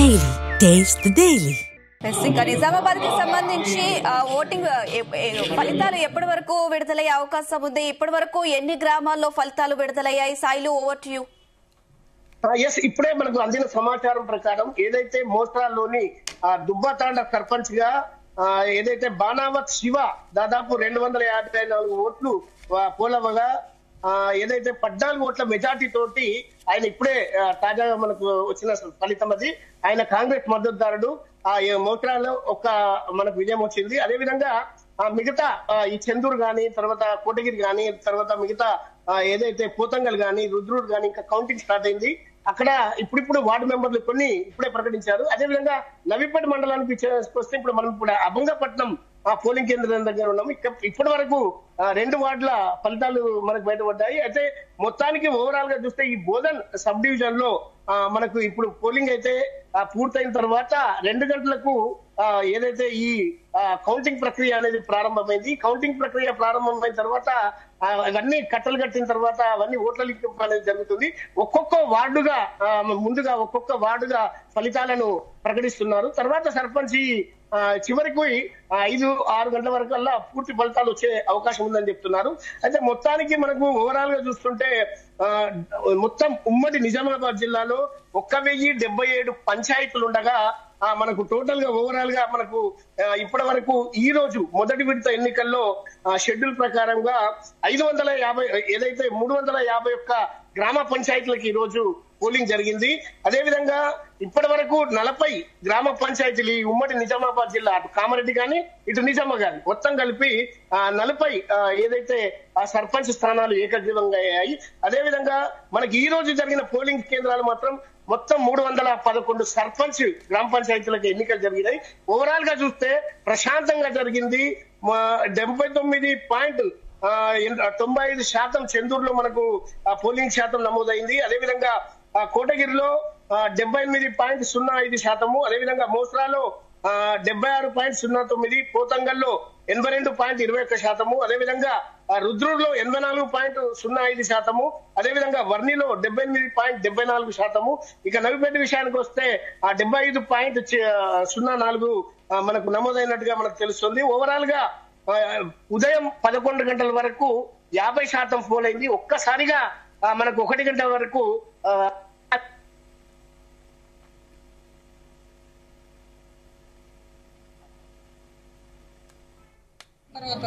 Daily taste the daily. ఇంకా నిజామాబాద్ కి సంబంధించి ఓటింగ్ ఫలితాలు ఎప్పటి వరకు విడుదలయ్యే అవకాశం ఉంది? ఇప్పటి వరకు ఎన్ని గ్రామాల్లో ఫలితాలు విడుదలయ్యాయి? Sailu, over to you. Yes, ఇప్పుడే మనకు అందిన సమాచారం ప్రకారం ఏదైతే మోస్రాలోని దుబ్బాతాండ సర్పంచ్ గా ఏదైతే బాణావత్ శివ దాదాపు 254 ఓట్లు పోలవగా ఏదైతే 14 ఓట్ల మెజార్టీ తోటి ఆయన ఇప్పుడే తాజాగా మనకు వచ్చిన ఫలితం అది. ఆయన కాంగ్రెస్ మద్దతుదారుడు. మోత్రాలో మనకు విజయం వచ్చింది. అదే విధంగా మిగతా ఈ చందూరు గాని, తర్వాత కోటగిరి గాని, తర్వాత మిగతా ఏదైతే పోతంగల్ గాని, రుద్రూరు గాని ఇంకా కౌంటింగ్ స్టార్ట్ అయింది. అక్కడ ఇప్పుడిప్పుడు వార్డు మెంబర్లు కొన్ని ఇప్పుడే ప్రకటించారు. అదేవిధంగా నవీపేట మండలానికి వస్తే మనం ఇప్పుడు అభంగపట్నం పోలింగ్ కేంద్రం దగ్గర ఉన్నాము. ఇప్పటి వరకు 2 వార్డుల ఫలితాలు మనకు బయటపడ్డాయి. అయితే మొత్తానికి ఓవరాల్ గా చూస్తే ఈ బోధన్ సబ్ డివిజన్ లో మనకు ఇప్పుడు పోలింగ్ అయితే పూర్తయిన తర్వాత 2 గంటలకు ఏదైతే ఈ కౌంటింగ్ ప్రక్రియ అనేది ప్రారంభమైంది. కౌంటింగ్ ప్రక్రియ ప్రారంభమైన తర్వాత అవన్నీ కట్టలు కట్టిన తర్వాత అవన్నీ ఓట్ల లెక్కింపు అనేది జరుగుతుంది. ముందుగా ఒక్కొక్క వార్డుగా ఫలితాలను ప్రకటిస్తున్నారు. తర్వాత సర్పంచ్ చివరికి 5-6 గంటల వరకల్లా పూర్తి ఫలితాలు వచ్చే అవకాశం ఉందని చెప్తున్నారు. అయితే మొత్తానికి మనకు ఓవరాల్ గా చూస్తుంటే మొత్తం ఉమ్మడి నిజామాబాద్ జిల్లాలో 1077 పంచాయతీలు ఉండగా మనకు టోటల్ గా ఓవరాల్ గా మనకు ఇప్పటి వరకు ఈ రోజు మొదటి విడత ఎన్నికల్లో షెడ్యూల్ ప్రకారంగా 351 గ్రామ పంచాయతీలకు ఈ రోజు పోలింగ్ జరిగింది. అదేవిధంగా ఇప్పటి వరకు 40 గ్రామ పంచాయతీలు ఈ ఉమ్మడి నిజామాబాద్ జిల్లా, అటు కామారెడ్డి కానీ ఇటు నిజామాబాద్ మొత్తం కలిపి 40 ఏదైతే సర్పంచ్ స్థానాలు ఏకగ్రీవంగా అయ్యాయి. అదేవిధంగా మనకి ఈ రోజు జరిగిన పోలింగ్ కేంద్రాలు మాత్రం మొత్తం 311 సర్పంచ్ గ్రామ పంచాయతీలకు ఎన్నికలు జరిగినాయి. ఓవరాల్ గా చూస్తే ప్రశాంతంగా జరిగింది. 79.95% చందూరులో మనకు పోలింగ్ శాతం నమోదైంది. అదేవిధంగా కోటగిరిలో 78.05%, అదేవిధంగా మోస్రాలో 76.09%, పోతంగల్లో 82.21%, అదేవిధంగా రుద్రూరులో 84.05%, అదేవిధంగా వర్ణిలో 78.74%. ఇక నవిపేట విషయానికి వస్తే 75.04 మనకు నమోదైనట్టుగా మనకు తెలుస్తుంది. ఓవరాల్ గా ఉదయం 11 గంటల వరకు 50% పోలైంది. ఒక్కసారిగా మనకు 1 గంట వరకు తర్వాత